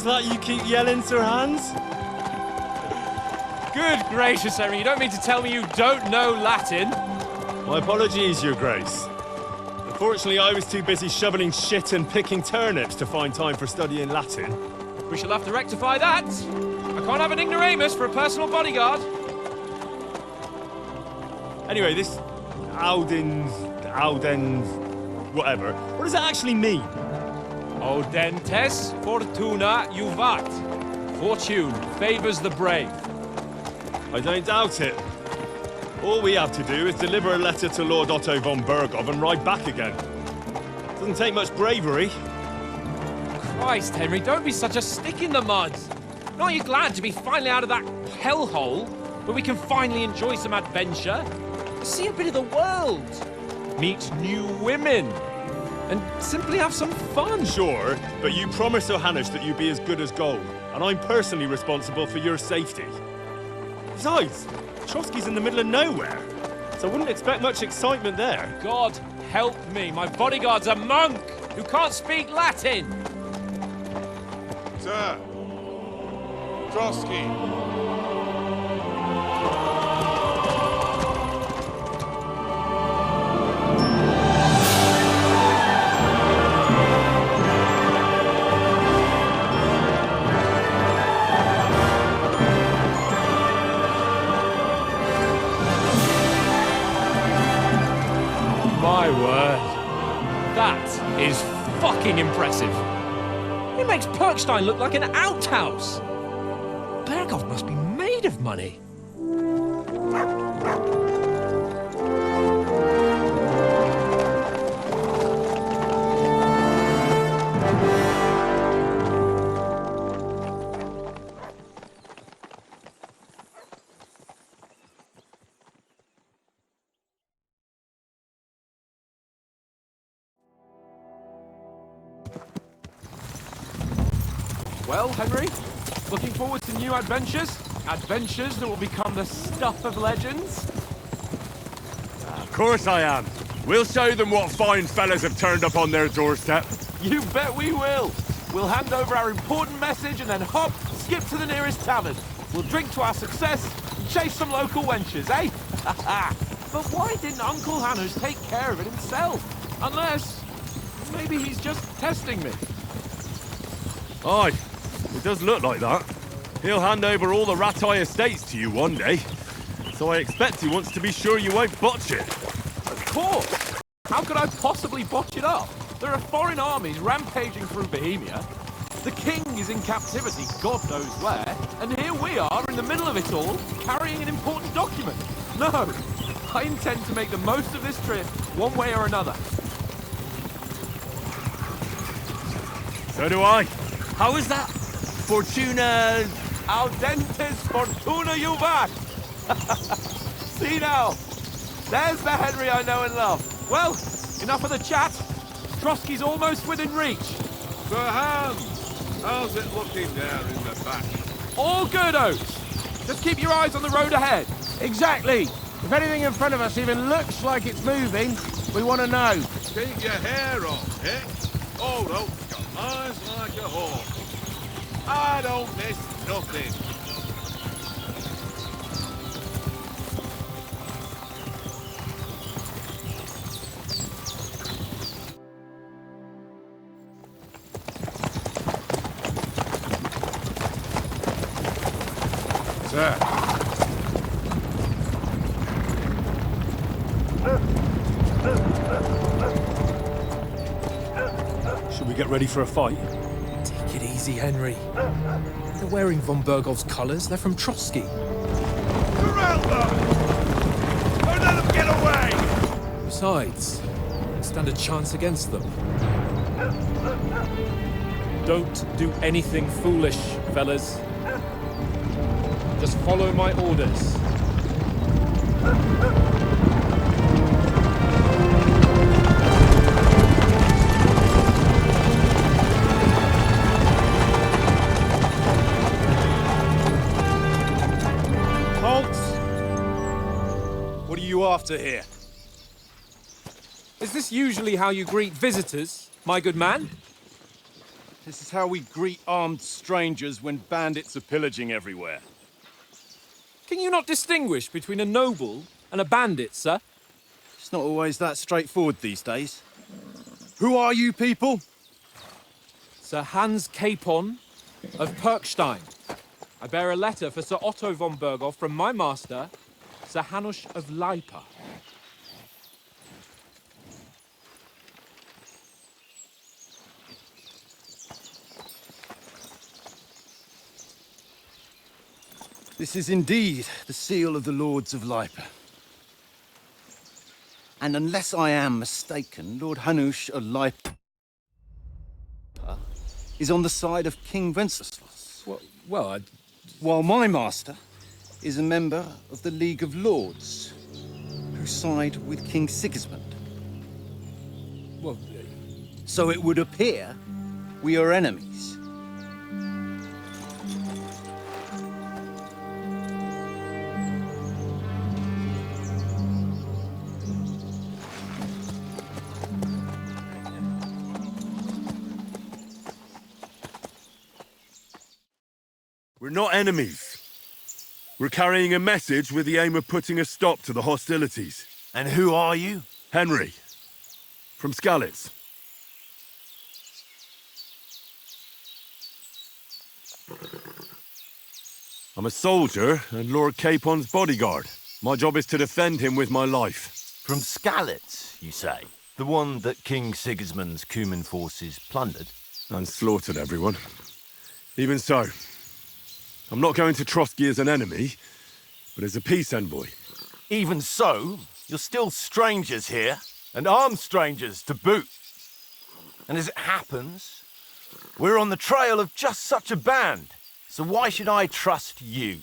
was that you keep yelling, Sir Hans? Good gracious, Henry, you don't mean to tell me you don't know Latin? My apologies, Your Grace. Unfortunately, I was too busy shoveling shit and picking turnips to find time for studying Latin. We shall have to rectify that. I can't have an ignoramus for a personal bodyguard. Anyway, this Audens, whatever. What does that actually mean? Audentes, Fortuna, Iuvat. Fortune favors the brave. I don't doubt it. All we have to do is deliver a letter to Lord Otto von Bergov and ride back again. Doesn't take much bravery. Christ, Henry, don't be such a stick in the mud. Aren't you glad to be finally out of that hellhole where we can finally enjoy some adventure? See a bit of the world, meet new women, and simply have some fun. Sure, but you promised Johannes that you'd be as good as gold, and I'm personally responsible for your safety. Besides, Trotsky's in the middle of nowhere, so I wouldn't expect much excitement there. God help me, my bodyguard's a monk who can't speak Latin. Sir! Trotsky! My word. That is fucking impressive. It makes Perkstein look like an outhouse. Bergov must be made of money. Well, Henry, looking forward to new adventures? Adventures that will become the stuff of legends? Of course I am. We'll show them what fine fellas have turned up on their doorstep. You bet we will. We'll hand over our important message and then hop, skip to the nearest tavern. We'll drink to our success and chase some local wenches, eh? But why didn't Uncle Hannes take care of it himself? Unless, maybe he's just testing me. Aye, it does look like that. He'll hand over all the Ratai estates to you one day. So I expect he wants to be sure you won't botch it. Of course! How could I possibly botch it up? There are foreign armies rampaging through Bohemia. The king is in captivity, God knows where, and here we are in the middle of it all, carrying an important document. No, I intend to make the most of this trip, one way or another. So do I. How is that? Fortuna... Audentes, Fortuna, Iuvat! See now, there's the Henry I know and love. Well, enough of the chat. Trotsky's almost within reach. Sir Hans! How's it looking there in the back? All good, Oates. Just keep your eyes on the road ahead. Exactly. If anything in front of us even looks like it's moving, we want to know. Keep your hair on, eh? Old Oak's got eyes like a hawk. I don't miss nothing. Sir. Should we get ready for a fight? Take it easy, Henry. They're wearing von Bergov's colours. They're from Trotsky. Corral them! Don't let them get away! Besides, stand a chance against them. Don't do anything foolish, fellas. Just follow my orders. What are you after here? Is this usually how you greet visitors, my good man? This is how we greet armed strangers when bandits are pillaging everywhere. Can you not distinguish between a noble and a bandit, sir? It's not always that straightforward these days. Who are you people? Sir Hans Capon of Perkstein. I bear a letter for Sir Otto von Berghoff from my master, Sir Hanush of Leipa. This is indeed the seal of the Lords of Leipa. And unless I am mistaken, Lord Hanush of Leipa is on the side of King Wenceslas. Well, While my master is a member of the League of Lords, who side with King Sigismund. well, So it would appear we are enemies. We're not enemies. We're carrying a message with the aim of putting a stop to the hostilities. And who are you? Henry, from Skalitz. I'm a soldier and Lord Capon's bodyguard. My job is to defend him with my life. From Skalitz, you say? The one that King Sigismund's Cuman forces plundered? And slaughtered everyone. Even so, I'm not going to Trotsky as an enemy, but as a peace envoy. Even so, you're still strangers here, and armed strangers to boot. And as it happens, we're on the trail of just such a band, so why should I trust you?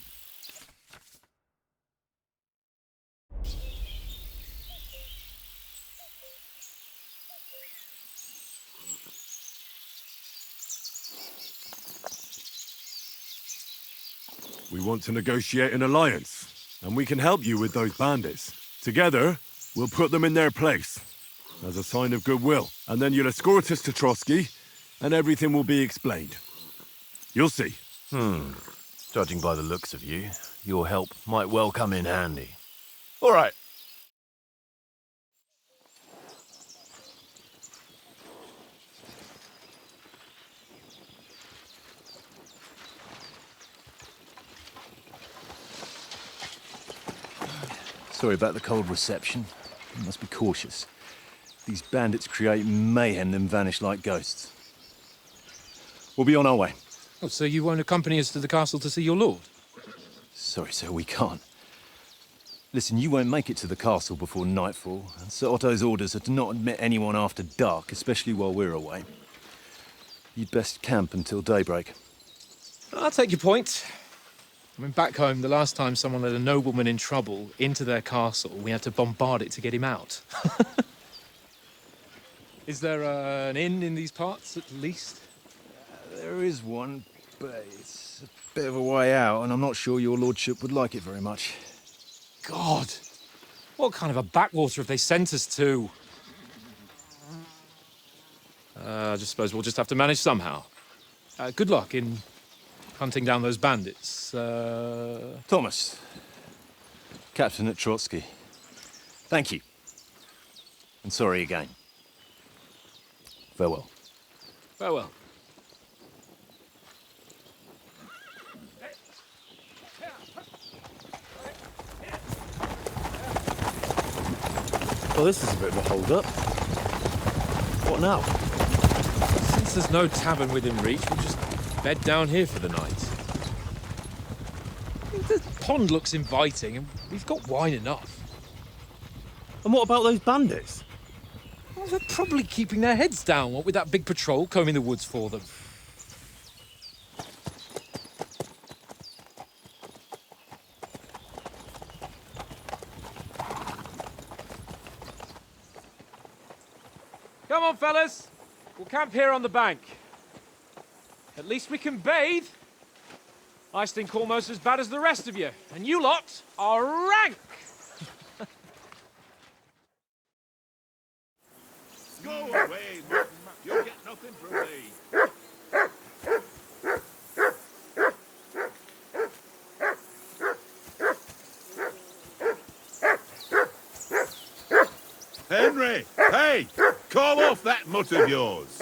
We want to negotiate an alliance, and we can help you with those bandits. Together, we'll put them in their place, as a sign of goodwill. And then you'll escort us to Trotsky, and everything will be explained. You'll see. Judging by the looks of you, your help might well come in handy. All right. Sorry about the cold reception. You must be cautious. These bandits create mayhem, then vanish like ghosts. We'll be on our way. oh, so you won't accompany us to the castle to see your lord? Sorry, sir, we can't. Listen, you won't make it to the castle before nightfall, and Sir Otto's orders are to not admit anyone after dark, especially while we're away. You'd best camp until daybreak. I'll take your point. I mean, back home, the last time someone let a nobleman in trouble into their castle, we had to bombard it to get him out. Is there an inn in these parts, at least? There is one, but it's a bit of a way out, and I'm not sure your lordship would like it very much. God! What kind of a backwater have they sent us to? I just suppose we'll just have to manage somehow. Good luck in hunting down those bandits. Thomas, captain at Trotsky. Thank you. And sorry again. Farewell. Farewell. Well, this is a bit of a hold-up. What now? Since there's no tavern within reach, we'll just bed down here for the night. The pond looks inviting, and we've got wine enough. And what about those bandits? Well, they're probably keeping their heads down, what with that big patrol combing the woods for them. Come on, fellas. We'll camp here on the bank. At least we can bathe. I stink almost as bad as the rest of you, and you lot are rank. Go away, Martin. You'll get nothing from me. call off that mutt of yours.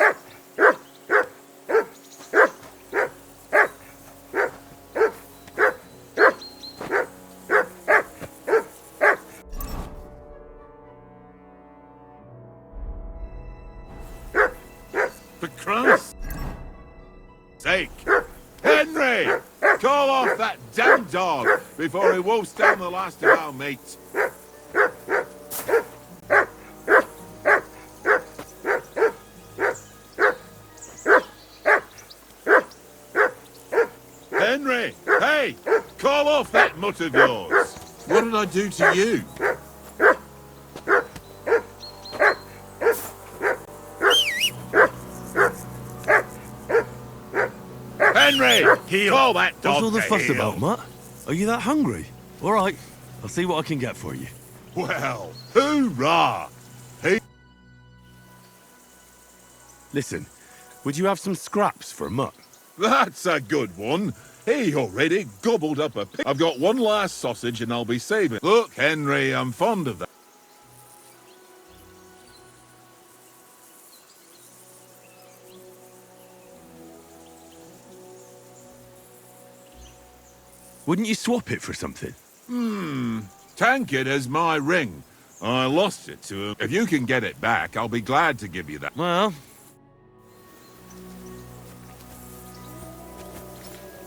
For Christ's sake! Henry! Call off that damn dog before he wolfs down the last of our meat. Henry! Hey! Call off that mutt of yours! What did I do to you? Henry! Call that dog What's all the to fuss heel. about, Mutt? Are you that hungry? All right, I'll see what I can get for you. Well, hoorah! Listen, would you have some scraps for Mutt? That's a good one. He already gobbled up a pig. I've got one last sausage and I'll be saving. Look, Henry, I'm fond of that. Wouldn't you swap it for something? Tankard has my ring. I lost it to him. If you can get it back, I'll be glad to give you that. Well,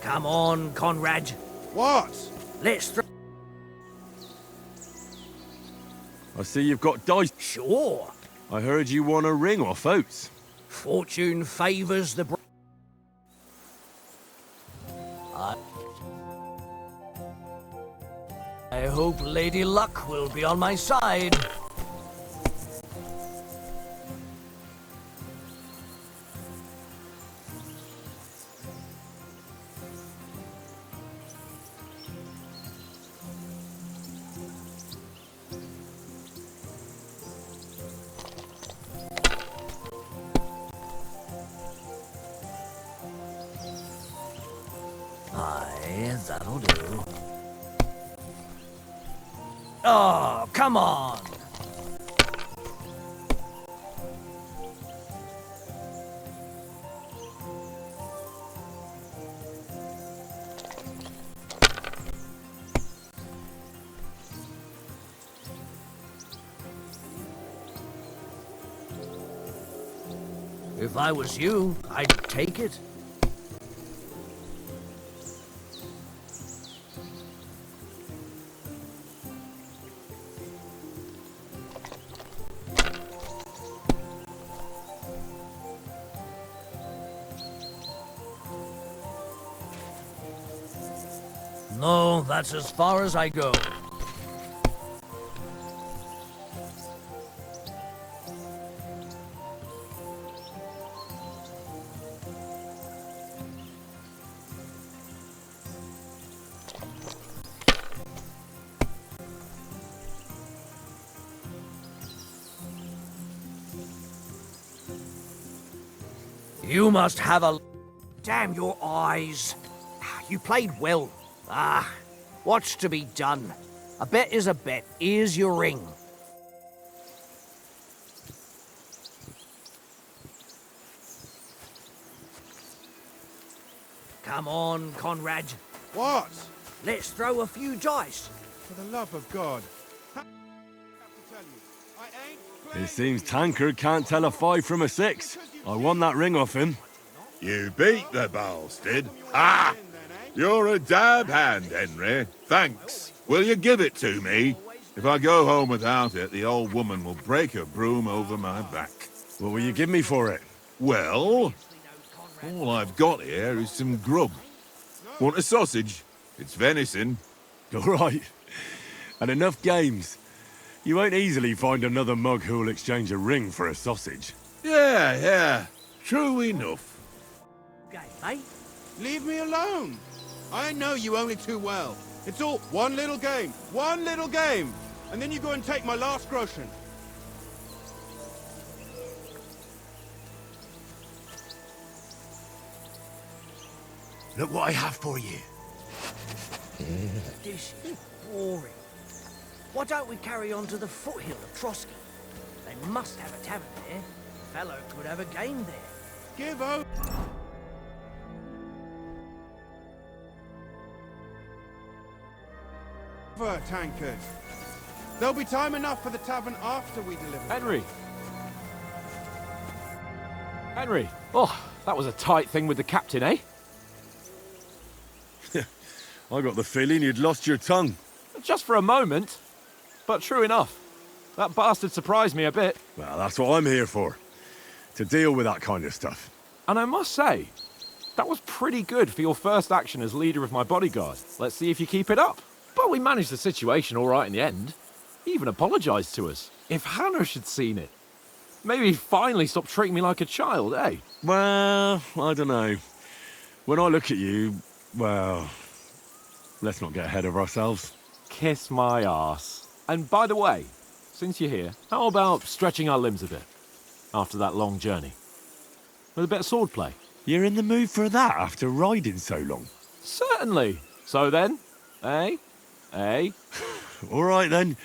Come on, Conrad. What? Let's throw. I see you've got dice. Sure. I heard you won a ring off Oates. Fortune favours the. I hope Lady Luck will be on my side. Aye, that'll do. Oh, come on! If I was you, I'd take it. No, that's as far as I go. You must have a... Damn your eyes. You played well. Ah, what's to be done? A bet is a bet. Here's your ring. Come on, Conrad. What? Let's throw a few dice. For the love of God. I have to tell you, I ain't playing. It seems Tankard can't tell a 5 from a 6. I won that ring off him. You beat the bastard. Ah! You're a dab hand, Henry. Thanks. Will you give it to me? If I go home without it, the old woman will break her broom over my back. What will you give me for it? Well, all I've got here is some grub. Want a sausage? It's venison. All right. And enough games. You won't easily find another mug who'll exchange a ring for a sausage. Yeah. True enough. Okay, mate. Leave me alone. I know you only too well. It's all one little game. And then you go and take my last groschen. Look what I have for you. This is boring. Why don't we carry on to the foothill of Trotsky? They must have a tavern there. fellow could have a game there. Give over, tankard. There'll be time enough for the tavern after we deliver. Henry! Henry! Oh, that was a tight thing with the captain, eh? I got the feeling you'd lost your tongue. Just for a moment. But true enough. That bastard surprised me a bit. Well, that's what I'm here for. To deal with that kind of stuff. And I must say, that was pretty good for your first action as leader of my bodyguard. Let's see if you keep it up. But we managed the situation all right in the end. He even apologized to us. If Hanush had seen it, maybe he'd finally stop treating me like a child, eh? Well, I don't know. When I look at you, well, let's not get ahead of ourselves. Kiss my arse. And by the way, since you're here, how about stretching our limbs a bit after that long journey? With a bit of swordplay? You're in the mood for that after riding so long? Certainly. So then, eh? Eh? All right then.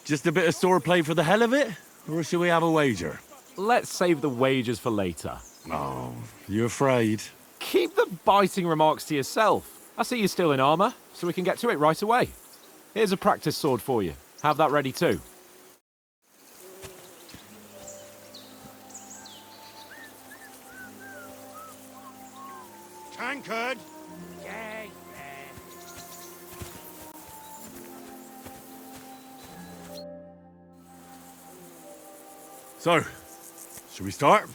Just a bit of swordplay for the hell of it? Or shall we have a wager? Let's save the wagers for later. Oh, you afraid? Keep the biting remarks to yourself. I see you're still in armor, so we can get to it right away. Here's a practice sword for you. Have that ready too. Tankard! Yeah. So, shall we start?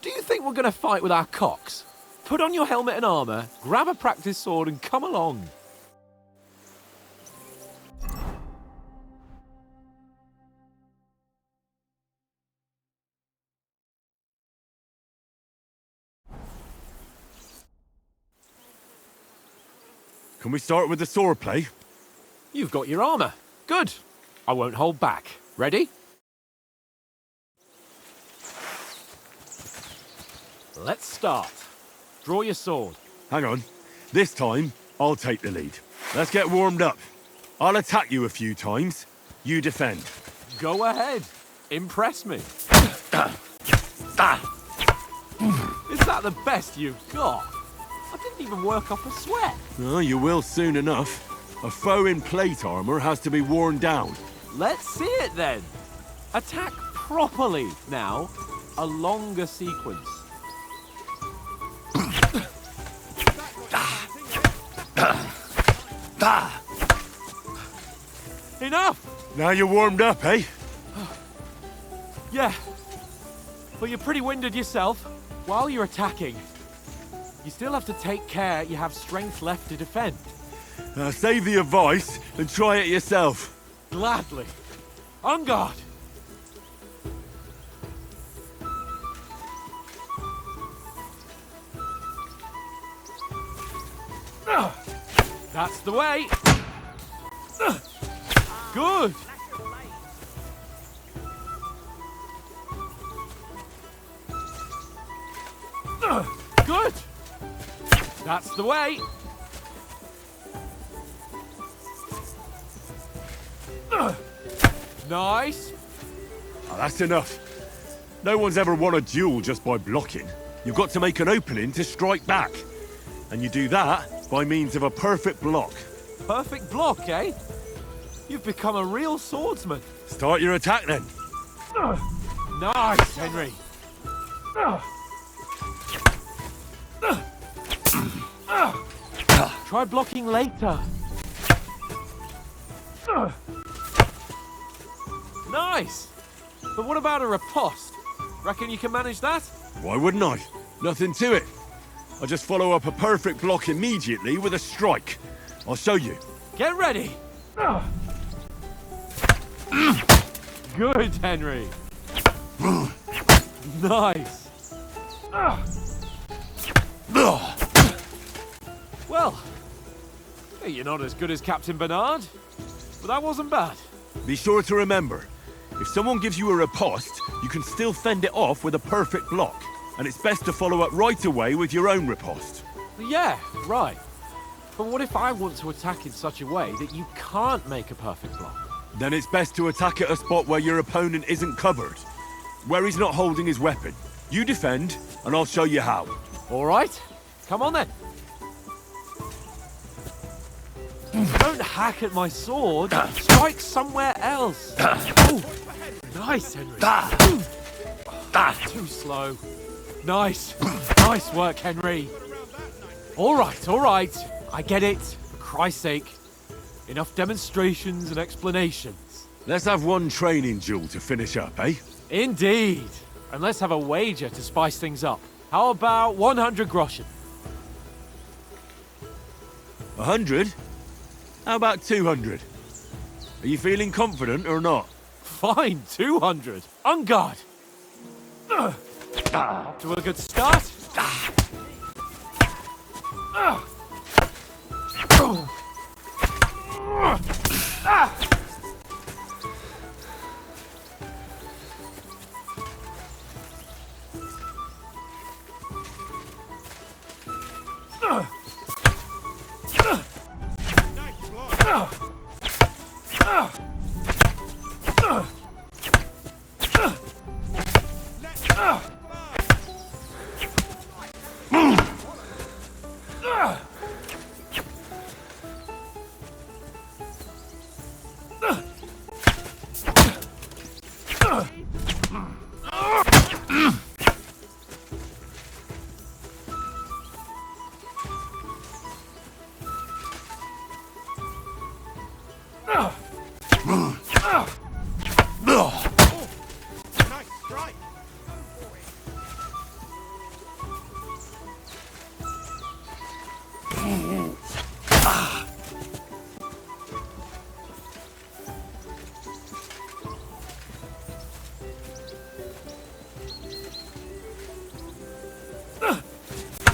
Do you think we're going to fight with our cocks? Put on your helmet and armor, grab a practice sword and come along. Can we start with the swordplay? You've got your armor. Good. I won't hold back. Ready? Let's start. Draw your sword. Hang on. This time, I'll take the lead. Let's get warmed up. I'll attack you a few times. You defend. Go ahead. Impress me. Is that the best you've got? I didn't even work up a sweat. Oh, you will soon enough. A foe in plate armor has to be worn down. Let's see it then. Attack properly now. A longer sequence. Enough! Now you're warmed up, eh? Yeah. But you're pretty winded yourself. While you're attacking, you still have to take care you have strength left to defend. Save the advice and try it yourself. Gladly. On guard. That's the way. Good. Good. That's the way. Nice. Oh, that's enough. No one's ever won a duel just by blocking. You've got to make an opening to strike back. And you do that by means of a perfect block. Perfect block, eh? You've become a real swordsman. Start your attack then. Nice, Henry. Try blocking later. Nice. But what about a riposte? Reckon you can manage that? Why wouldn't I? Nothing to it. I just follow up a perfect block immediately with a strike. I'll show you. Get ready. Good, Henry. Nice. Well, you're not as good as Captain Bernard, but that wasn't bad. Be sure to remember, if someone gives you a riposte, you can still fend it off with a perfect block. And it's best to follow up right away with your own riposte. Yeah, right. But what if I want to attack in such a way that you can't make a perfect block? Then it's best to attack at a spot where your opponent isn't covered. where he's not holding his weapon. You defend, and I'll show you how. All right. Come on then. Don't hack at my sword. Strike somewhere else. Ooh, nice, Henry. Too slow. Nice. Nice work, Henry. All right, all right. I get it. For Christ's sake. Enough demonstrations and explanations. Let's have one training duel to finish up, eh? Indeed. And let's have a wager to spice things up. How about 100 groschen? 100? How about 200? Are you feeling confident or not? Fine, 200. On guard. Off to a good start. Nice strike.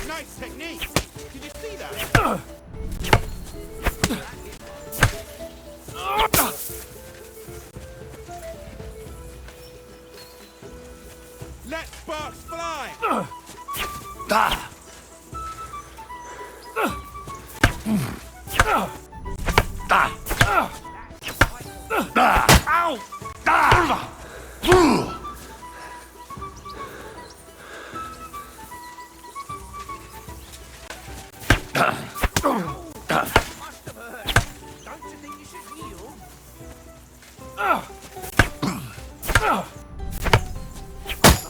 Nice technique. Did you see that? Let sparks fly. Don't you think you should yield?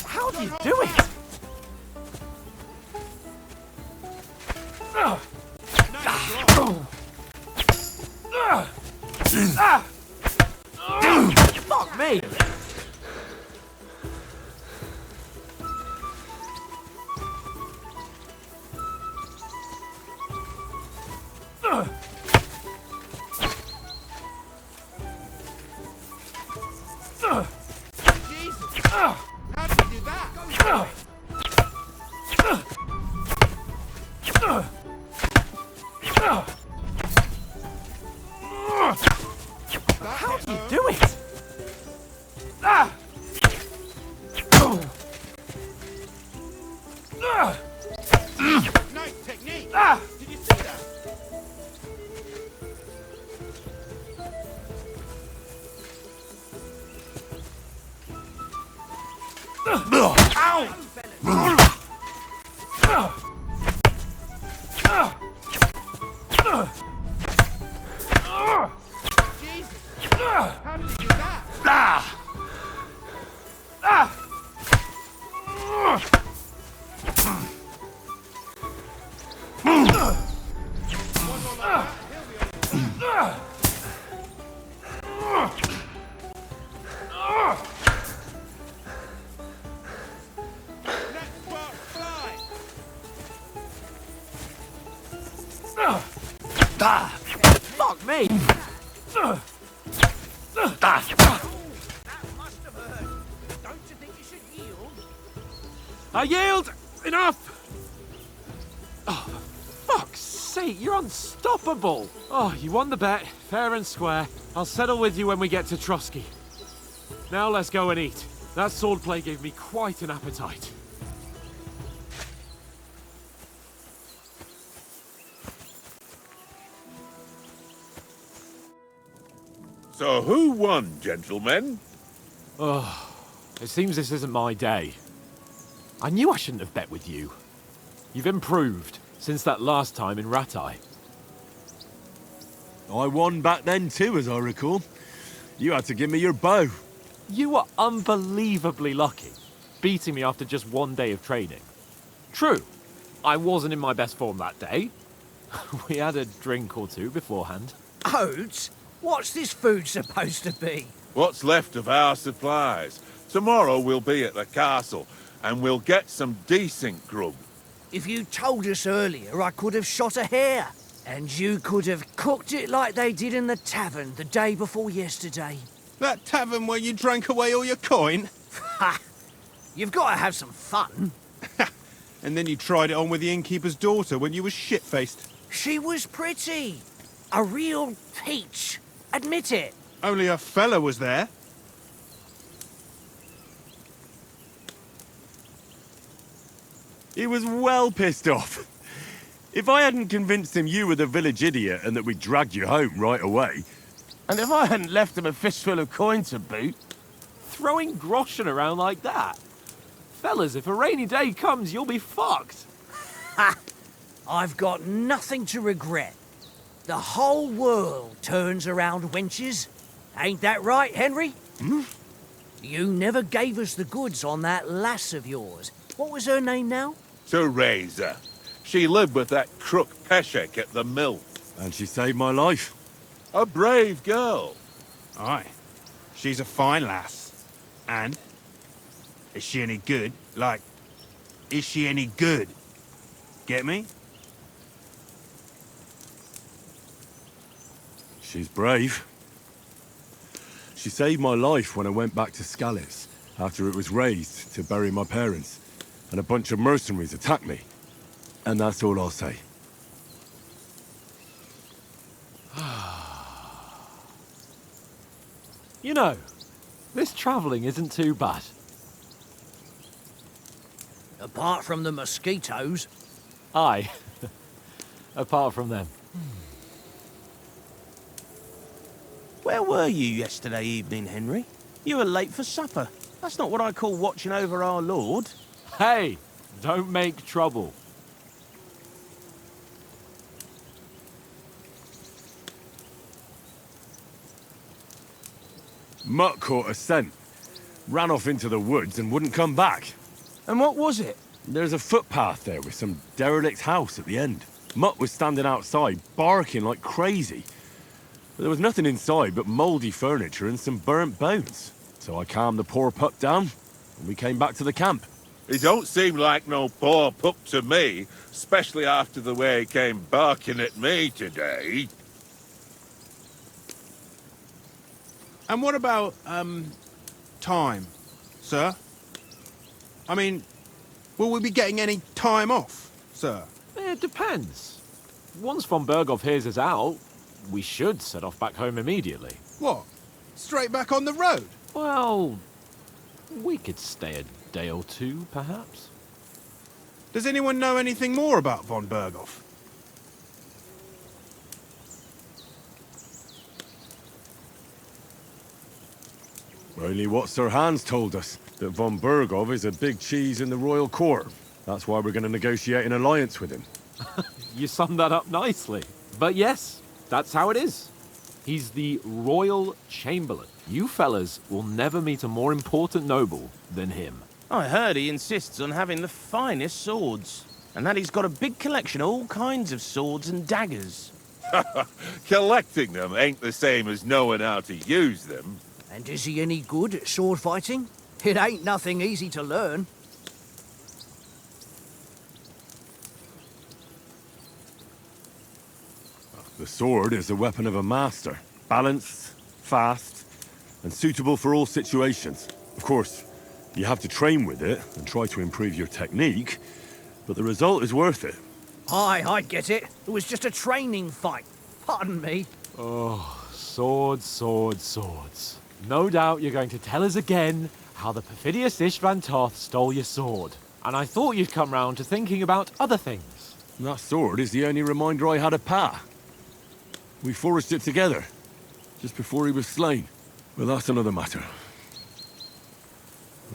How do you do it? Fuck me! Jesus. How did you do that? How do you do it? Nice technique. Did you see that? Jesus. How did you do that? One more like that, he'll be on his Let sparks fly. Fuck me! That must have hurt. Don't you think you should yield? I yield! Enough! Oh, for fuck's sake, you're unstoppable! Oh, you won the bet, fair and square. I'll settle with you when we get to Trotsky. Now let's go and eat. That swordplay gave me quite an appetite. So who won, gentlemen? It seems this isn't my day. I knew I shouldn't have bet with you. You've improved since that last time in Ratai. I won back then too, as I recall. You had to give me your bow. You were unbelievably lucky, beating me after just one day of training. True, I wasn't in my best form that day. We had a drink or two beforehand. Oats? What's this food supposed to be? What's left of our supplies? Tomorrow we'll be at the castle, and we'll get some decent grub. If you told us earlier, I could have shot a hare. And you could have cooked it like they did in the tavern the day before yesterday. That tavern where you drank away all your coin? Ha! You've got to have some fun. And then you tried it on with the innkeeper's daughter when you were shit-faced. She was pretty. A real peach. Admit it. Only a fella was there. He was well pissed off. If I hadn't convinced him you were the village idiot and that we dragged you home right away... And if I hadn't left him a fistful of coin to boot... Throwing groschen around like that? Fellas, if a rainy day comes, you'll be fucked. Ha! I've got nothing to regret. The whole world turns around wenches. Ain't that right, Henry? Hmm? You never gave us the goods on that lass of yours. What was her name now? Teresa. She lived with that crook Peshek at the mill. And she saved my life. A brave girl. Aye. She's a fine lass. And? Is she any good? Like, is she any good? Get me? She's brave. She saved my life when I went back to Skalitz after it was razed to bury my parents, and a bunch of mercenaries attacked me. And that's all I'll say. You know, this travelling isn't too bad. Apart from the mosquitoes. Aye. Apart from them. Where were you yesterday evening, Henry? You were late for supper. That's not what I call watching over our lord. Hey, don't make trouble. Mutt caught a scent, ran off into the woods and wouldn't come back. And what was it? There's a footpath there with some derelict house at the end. Mutt was standing outside, barking like crazy. But there was nothing inside but mouldy furniture and some burnt bones. So I calmed the poor pup down, and we came back to the camp. He don't seem like no poor pup to me, especially after the way he came barking at me today. And what about, time, sir? I mean, will we be getting any time off, sir? It depends. Once von Berghoff hears us out, we should set off back home immediately. What? Straight back on the road? Well, we could stay a day or two, perhaps. Does anyone know anything more about von Berghoff? Only what Sir Hans told us, that von Berghoff is a big cheese in the royal court. That's why we're going to negotiate an alliance with him. You summed that up nicely. But yes, that's how it is. He's the Royal Chamberlain. You fellas will never meet a more important noble than him. I heard he insists on having the finest swords, and that he's got a big collection of all kinds of swords and daggers. Collecting them ain't the same as knowing how to use them. And is he any good at sword fighting? It ain't nothing easy to learn. The sword is the weapon of a master. Balanced, fast, and suitable for all situations. Of course, you have to train with it and try to improve your technique, but the result is worth it. Aye, I get it. It was just a training fight. Pardon me. Oh, swords, swords, swords. No doubt you're going to tell us again how the perfidious Istvan Toth stole your sword. And I thought you'd come round to thinking about other things. That sword is the only reminder I had of Pa. We forged it together, just before he was slain. But that's another matter.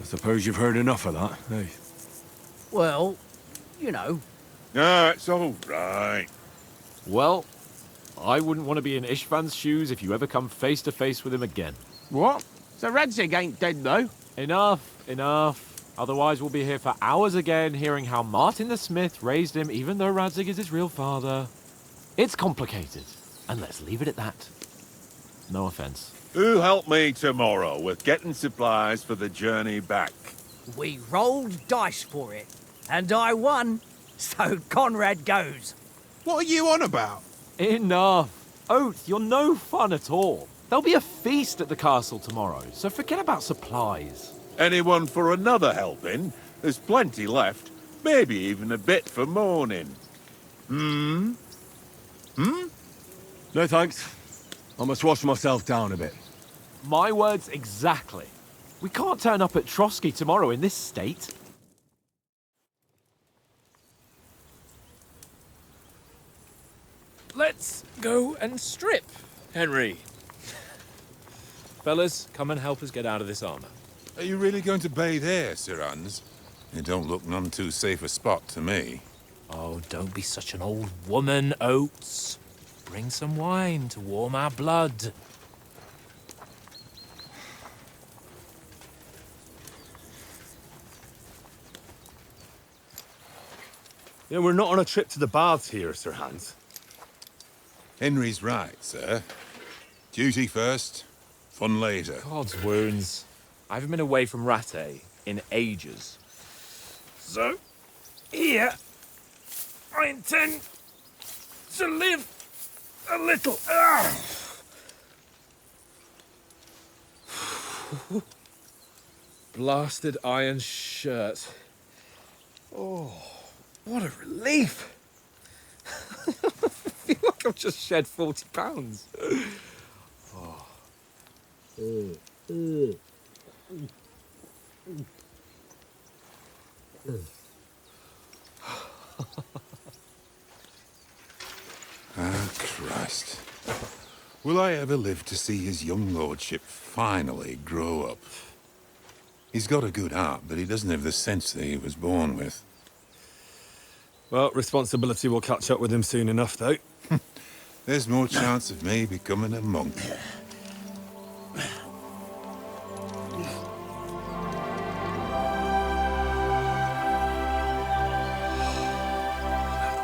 I suppose you've heard enough of that, hey? Well, you know. No, it's all right. Well, I wouldn't want to be in Ishvan's shoes if you ever come face to face with him again. What? So Radzig ain't dead, though? Enough. Otherwise, we'll be here for hours again, hearing how Martin the Smith raised him, even though Radzig is his real father. It's complicated, and let's leave it at that. No offense. Who help me tomorrow with getting supplies for the journey back? We rolled dice for it, and I won. So Conrad goes. What are you on about? Enough. Oath, you're no fun at all. There'll be a feast at the castle tomorrow, so forget about supplies. Anyone for another helping? There's plenty left. Maybe even a bit for morning. No thanks. I must wash myself down a bit. My words exactly. We can't turn up at Trotsky tomorrow in this state. Let's go and strip, Henry. Fellas, come and help us get out of this armor. Are you really going to bathe here, Sir Hans? It don't look none too safe a spot to me. Oh, don't be such an old woman, Oates. Bring some wine to warm our blood. Yeah, we're not on a trip to the baths here, Sir Hans. Henry's right, sir. Duty first, fun later. God's wounds. I haven't been away from Rattay in ages. So, here, I intend to live a little. Blasted iron shirt. Oh, what a relief. I feel like I've just shed 40 pounds. Ah, Christ. Will I ever live to see his young lordship finally grow up? He's got a good heart, but he doesn't have the sense that he was born with. Well, responsibility will catch up with him soon enough, though. There's more chance of me becoming a monk.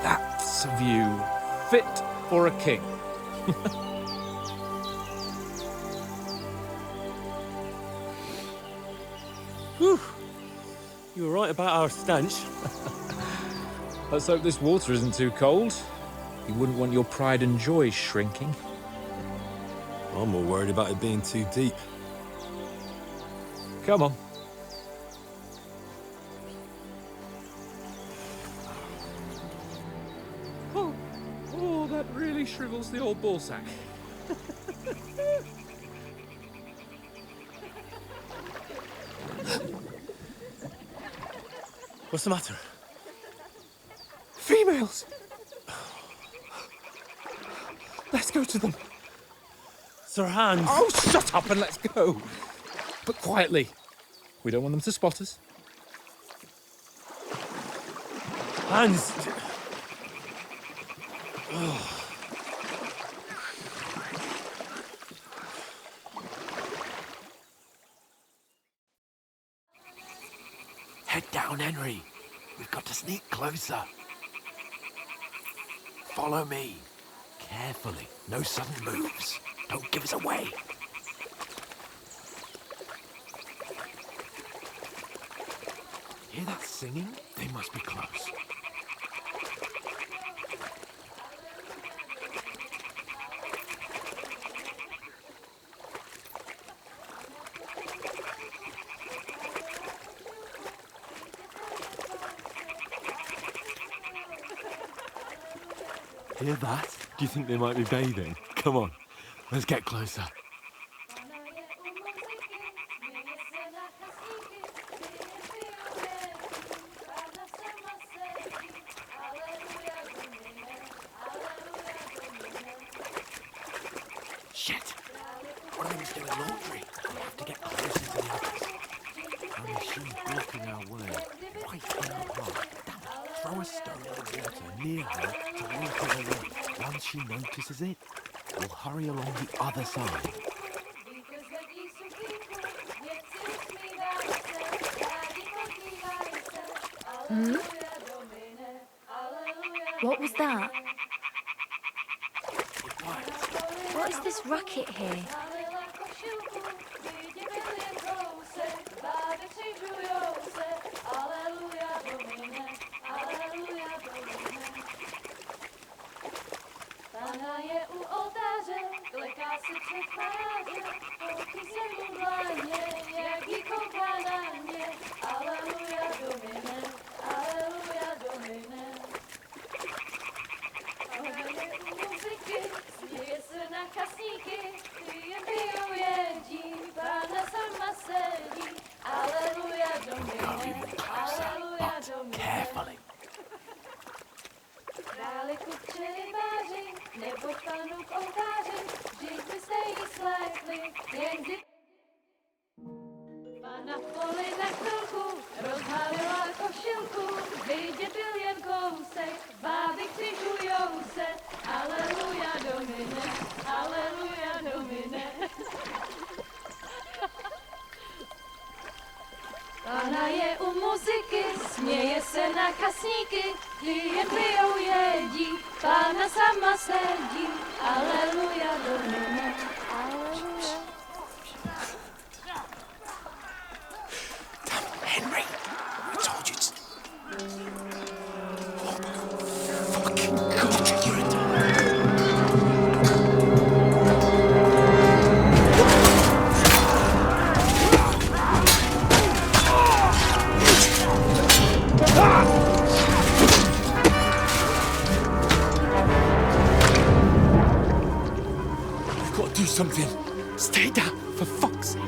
That's a view fit for a king. Whew. You were right about our stench. Let's hope this water isn't too cold. You wouldn't want your pride and joy shrinking. I'm more worried about it being too deep. Come on. Oh, that really shrivels the old ballsack. What's the matter? Females! Let's go to them. Sir Hans! Oh, shut up and let's go. But quietly. We don't want them to spot us. Hans! Head down, Henry. We've got to sneak closer. Follow me. Carefully. No sudden moves. Don't give us away. Hear that singing? They must be close. Hear that? Do you think they might be bathing? Come on, let's get closer. Shit! One of them's doing laundry. We have to get closer to the others. Only Bloody hell, right. Damn it. Throw a stone in the water near her to wake her awake. Once she notices it, we'll hurry along the other side. What was that? What is this racket here? Pana je u oltáře, kleká se před tváře, holky se mu dláně, jak jí kouká na ně. Aleluja Domine, aleluja Domine. Pana je u muziky, směje se na kasníky, ty jen pijou jedí, Pána sama sedí. Aleluja Domine, aleluja Domine. Carefully. Králiku přelibáři, nebo panu k oltáři, vždyť byste jí slekli, jen kdy... Pana v poli na chvilku rozhálila košilku, vidět byl jen kousek, báby křižujou se. Aleluja Domine, aleluja Domine. Pána je u muziky, směje se na kasníky, ty jen pijou jedí, Pána sama sedí. Aleluja Domine, aleluja. Henry, I told you to... Oh my fucking God, you're a... We've got to do something. Stay down, for fuck's sake.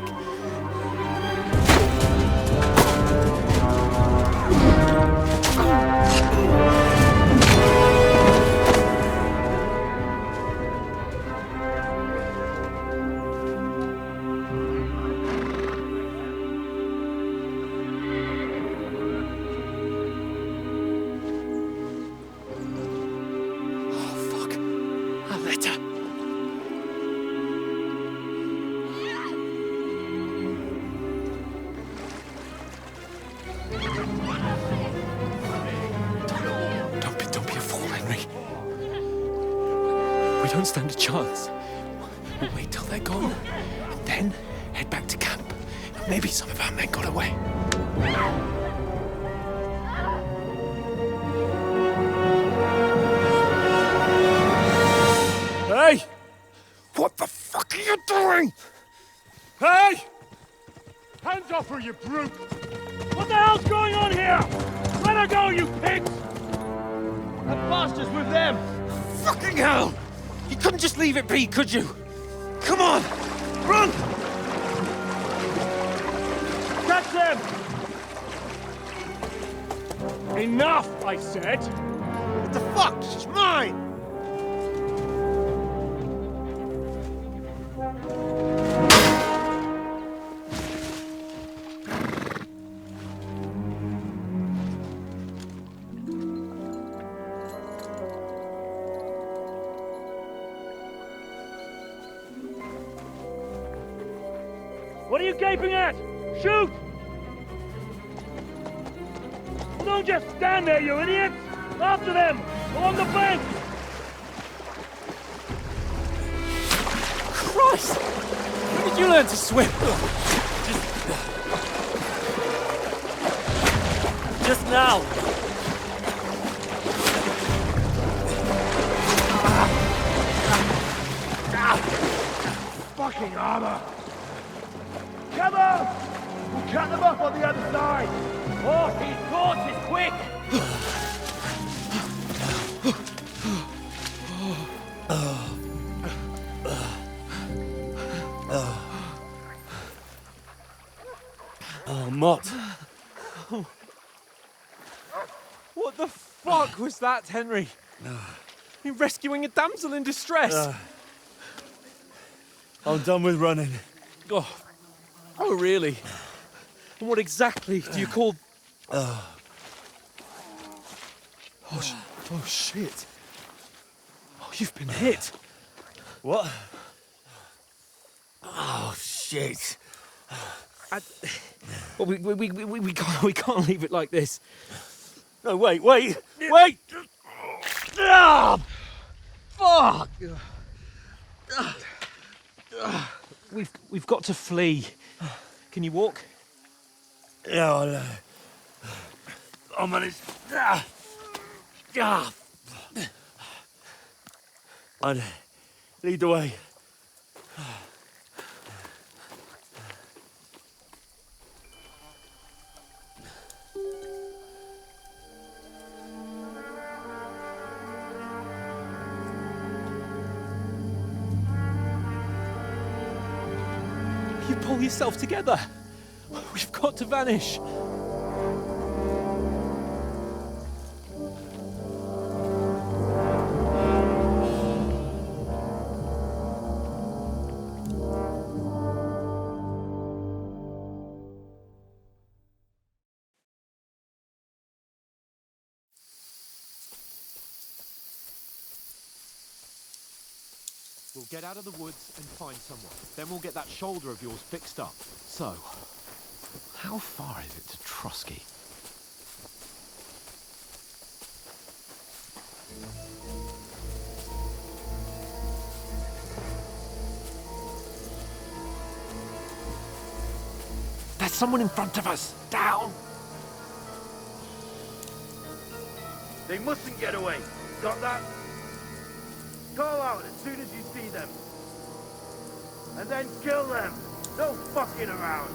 We don't stand a chance. We'll wait till they're gone, and then head back to camp. Maybe some of our men got away. Hey! What the fuck are you doing? Hey! Hands off her, you brute! What the hell's going on here? Let her go, you pigs! That bastard's with them! Fucking hell! You couldn't just leave it be, could you? Come on! Run! Catch them! Enough, I said! What the fuck? She's mine! What are you gaping at? Shoot! Well, don't just stand there, you idiots! After them! Along the bank! Christ! When did you learn to swim? Just now! Fucking armor! Cover! We'll cut them off on the other side! Oh, his torch is quick! Oh, Mott. What the fuck was that, Henry? You're rescuing a damsel in distress. I'm done with running. Oh, really? And what exactly do you call Oh, shit. Oh, you've been hit. What? Oh, shit. Well, we can't leave it like this. No, wait! Ah! Fuck! We've got to flee. Can you walk? Yeah, I'll manage. I'd lead the way. You pull yourself together. We've got to vanish. We'll get out of the woods and find someone. Then we'll get that shoulder of yours fixed up. So, how far is it to Trotsky? There's someone in front of us! Down! They mustn't get away. Got that? Call out as soon as you see them. And then kill them. No fucking around.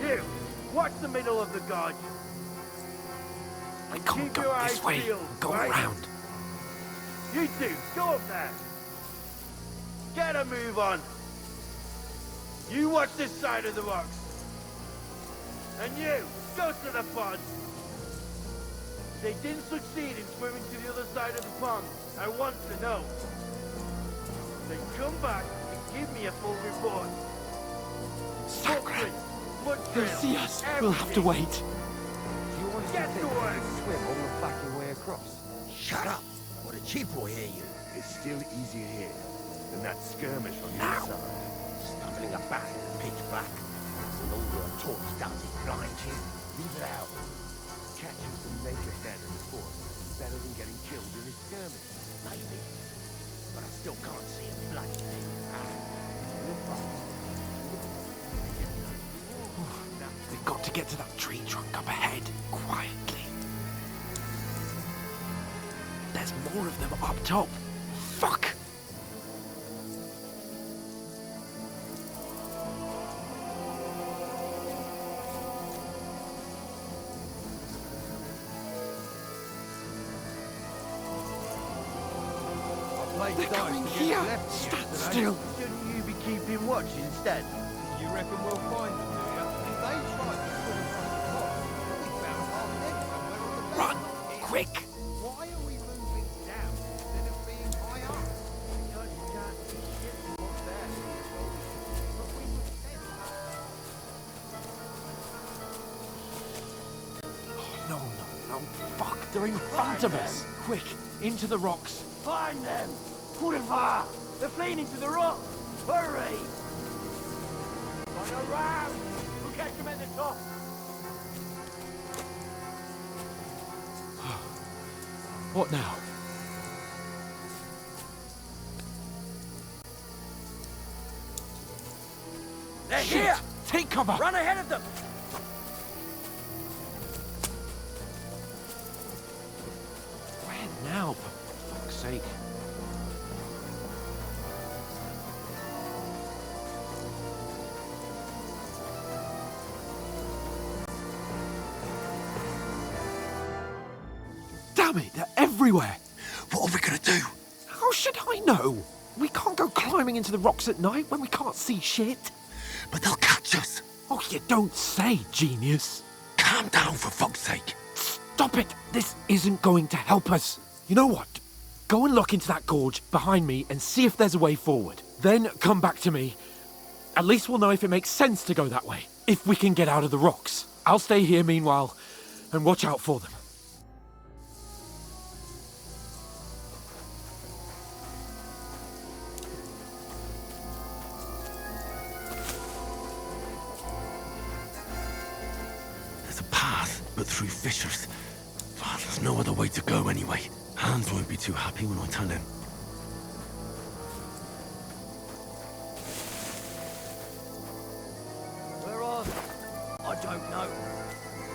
You, watch the middle of the gorge. I can't Keep go your eyes this way. peeled, Go right? around. You two, go up there. Get a move on. You watch this side of the rocks. And you, go to the pond. They didn't succeed in swimming to the other side of the pond. I want to know. Then come back and give me a full report. Sacre! Footprints, They'll trails, see us. We'll have to everything. wait. Do you want us Get to to take work. a swim all the fucking way across? Shut up, or the chief will hear you. It's still easier here than that skirmish on the other side. Stumbling about in the pitch black. And all your talk does is blind you. Leave it out. Catching some nature dead in the forest is better than getting killed in a skirmish. Maybe. But I still can't see a bloody thing. We've got to get to that tree trunk up ahead, quietly. There's more of them up top. Fuck! They're coming here! Stand still! Shouldn't you be keeping watch instead? You reckon we'll find them, do you? If they tried to swim in front of the box, we found our neck somewhere on the Run! bank. Quick! Why are we moving down instead of being high up? Because you can't see shit from up there. But we were sent No, fuck! They're in front of us! Quick! Into the rocks! Find them! Kurva! They're fleeing into the rock! Hurry! Run around! We'll catch them at the top! What now? They're Shit! here! Take cover! Run ahead of them! Where now, for fuck's sake? Damn it, they're everywhere! What are we gonna do? How should I know? We can't go climbing into the rocks at night when we can't see shit. But they'll catch us. Oh, you don't say, genius. Calm down, for fuck's sake. Stop it! This isn't going to help us. You know what? Go and look into that gorge behind me and see if there's a way forward. Then come back to me. At least we'll know if it makes sense to go that way. If we can get out of the rocks. I'll stay here meanwhile and watch out for them. through fissures. There's no other way to go anyway. Hans won't be too happy when I tell him. Where are they? I don't know.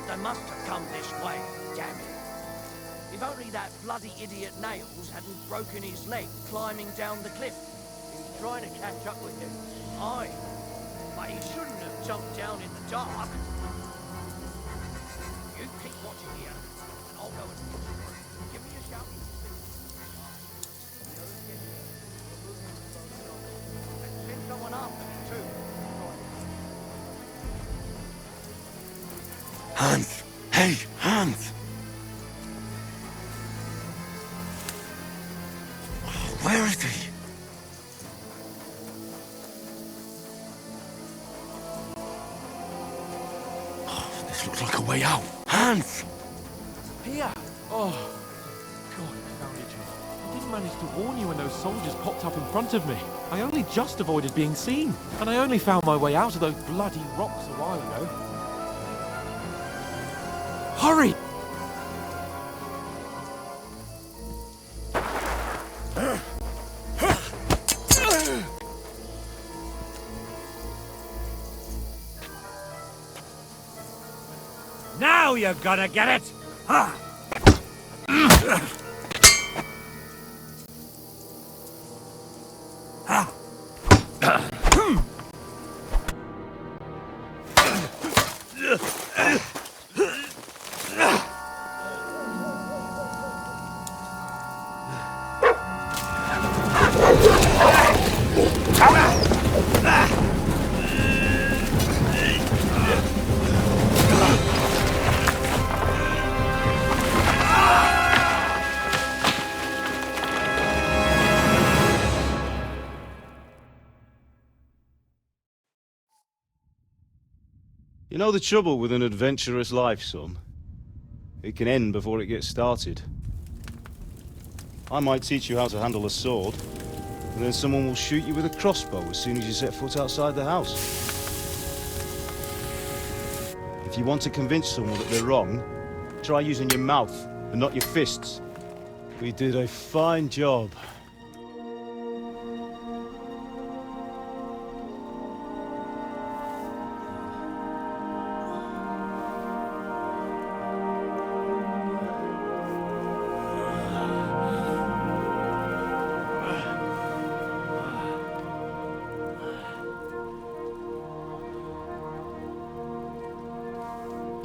They must have come this way, damn it. If only that bloody idiot Nails hadn't broken his leg climbing down the cliff. He was trying to catch up with you. Aye. But he shouldn't have jumped down in the dark. You keep watching here, and I'll go and give me a shout. And send someone after me, too. Hans! Hey, Hans! Where is he? This looks like a way out. Hans! Here! Oh, God, I found it you. I didn't manage to warn you when those soldiers popped up in front of me. I only just avoided being seen. And I only found my way out of those bloody rocks a while ago. Hurry! Now you're gonna get it! Ha! You know the trouble with an adventurous life, son? It can end before it gets started. I might teach you how to handle a sword, and then someone will shoot you with a crossbow as soon as you set foot outside the house. If you want to convince someone that they're wrong, try using your mouth and not your fists. We did a fine job.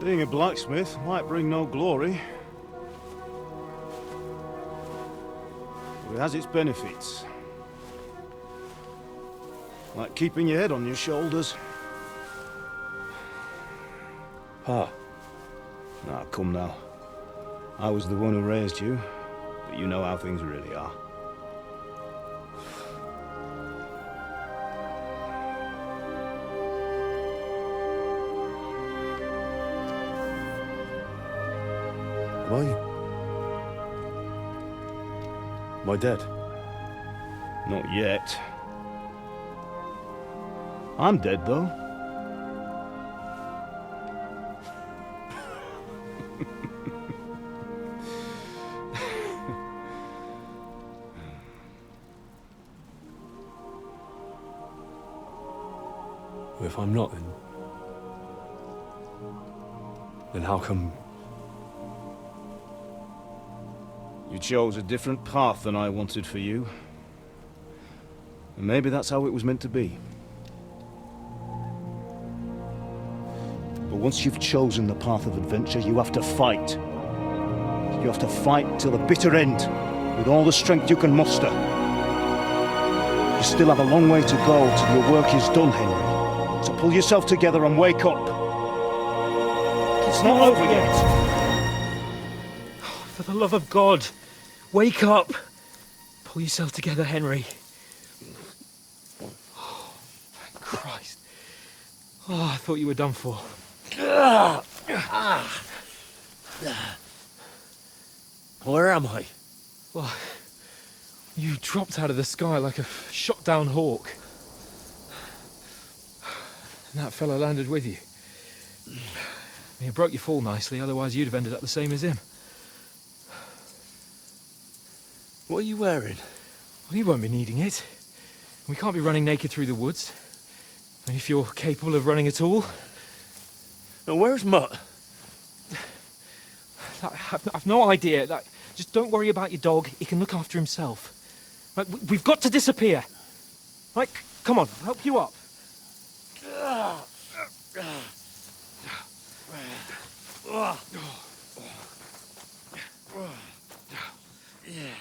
Being a blacksmith might bring no glory, but it has its benefits. Like keeping your head on your shoulders. Pa. Now, come now. I was the one who raised you, but you know how things really are. Am I dead? Not yet. I'm dead, though. If I'm not, then how come... You chose a different path than I wanted for you. And maybe that's how it was meant to be. But once you've chosen the path of adventure, you have to fight. You have to fight till the bitter end, with all the strength you can muster. You still have a long way to go till your work is done, Henry. So pull yourself together and wake up. It's not over yet. For the love of God, wake up! Pull yourself together, Henry. Oh, thank Christ. Oh, I thought you were done for. Where am I? Well, you dropped out of the sky like a shot-down hawk. And that fella landed with you. You broke your fall nicely, otherwise you'd have ended up the same as him. What are you wearing? Well, he won't be needing it. We can't be running naked through the woods. And if you're capable of running at all. And where's Mutt? I've no idea. Just don't worry about your dog. He can look after himself. We've got to disappear. Right, come on, I'll help you up. Yeah.